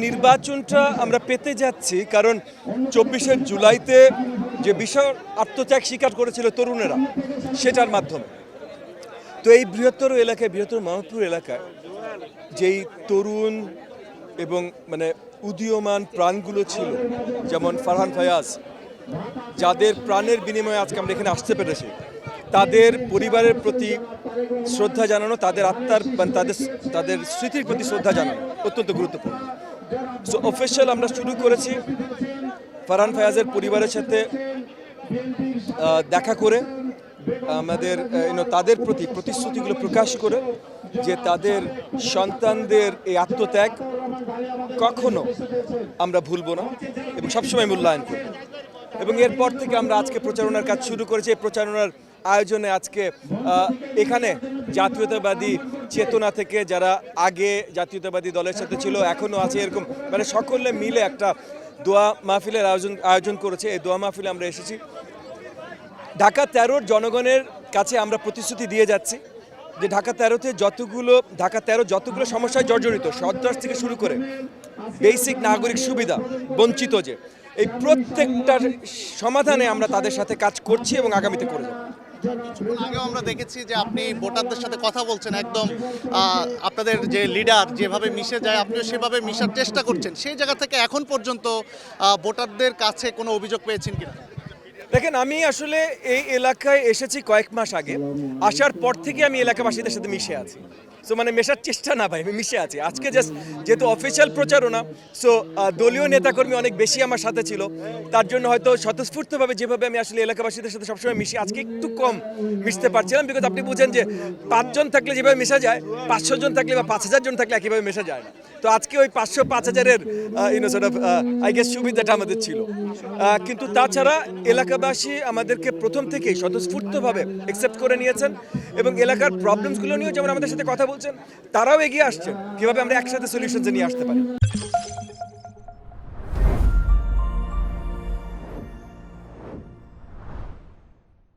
নির্বাচনটা আমরা পেতে যাচ্ছি, কারণ 24শে জুলাইতে যে বিশাল আত্মত্যাগ স্বীকার করেছিল তরুণেরা, সেটার মাধ্যমে। তো এই বৃহত্তর এলাকায়, বৃহত্তর মোহাম্মদপুর এলাকায় যেই তরুণ এবং মানে উদীয়মান প্রাণগুলো ছিল, যেমন ফারহান ফায়াজ, যাদের প্রাণের বিনিময়ে আজকে আমরা এখানে আসতে পেরেছি, তাদের পরিবারের প্রতি শ্রদ্ধা জানানো, তাদের আত্মার মানে তাদের স্মৃতির প্রতি শ্রদ্ধা জানানো অত্যন্ত গুরুত্বপূর্ণ। সো অফিসিয়াল আমরা শুরু করেছি ফারহান ফায়াজের পরিবারের সাথে দেখা করে, আমাদের তাদের প্রতি প্রতিশ্রুতিগুলো প্রকাশ করে যে তাদের সন্তানদের এই আত্মত্যাগ কখনো আমরা ভুলব না এবং সবসময় মূল্যায়ন করব। এবং এরপর থেকে আমরা আজকে প্রচারণার কাজ শুরু করেছি। এই প্রচারণার আয়োজনে আজকে এখানে জাতীয়তাবাদী চেতনা থেকে যারা আগে জাতীয়তাবাদী দলের সাথে ছিল, এখনও আছে, এরকম মানে সকলে মিলে একটা দোয়া মাহফিলের আয়োজন করেছে। এই দোয়া মাহফিলে আমরা এসেছি। ঢাকা 13 জনগণের কাছে আমরা প্রতিশ্রুতি দিয়ে যাচ্ছি যে ঢাকা 13 যতগুলো সমস্যায় জর্জরিত, সন্ত্রাস থেকে শুরু করে বেসিক নাগরিক সুবিধা বঞ্চিত, যে এই প্রত্যেকটার সমাধানে আমরা তাদের সাথে কাজ করছি এবং আগামীতে করে যাব। আগেও আমরা দেখেছি যে আপনি ভোটারদের সাথে কথা বলছেন, একদম আপনাদের যে লিডার যেভাবে মিশে যায় আপনিও সেভাবে মিশার চেষ্টা করছেন। সেই জায়গা থেকে এখন পর্যন্ত ভোটারদের কাছে কোনো অভিযোগ পেয়েছেন কিনা? দেখেন, আমি আসলে এই এলাকায় এসেছি কয়েক মাস আগে। আসার পর থেকে আমি এলাকাবাসীদের সাথে মিশে আছি। সো মানে মেশার চেষ্টা না ভাই, আমি মিশে আছি। আজকে জাস্ট যেহেতু অফিসিয়াল প্রচারণা, সো দলীয় নেতাকর্মী অনেক বেশি আমার সাথে ছিল, তার জন্য হয়তো স্বতঃস্ফূর্তভাবে যেভাবে আমি আসলে এলাকাবাসীদের সাথে সবসময় মিশি, আজকে একটু কম মিশতে পারছিলাম। বিকজ আপনি বুঝেন যে 5 জন থাকলে যেভাবে মেশা যায়, 500 জন থাকলে বা 5000 জন থাকলে একইভাবে মেশা যায় না। তো আজকে ওই 500-5000-এর আই গেস সুবিধাটা আমাদের ছিল। কিন্তু তাছাড়া এলাকাবাসী আমাদেরকে প্রথম থেকেই স্বতঃস্ফূর্তভাবে অ্যাকসেপ্ট করে নিয়েছেন এবং এলাকার প্রবলেমসগুলো নিয়েও যেমন আমাদের সাথে কথা বলছেন, তারাও এগিয়ে আসছেন কীভাবে আমরা একসাথে সলিউশনস নিয়ে আসতে পারি।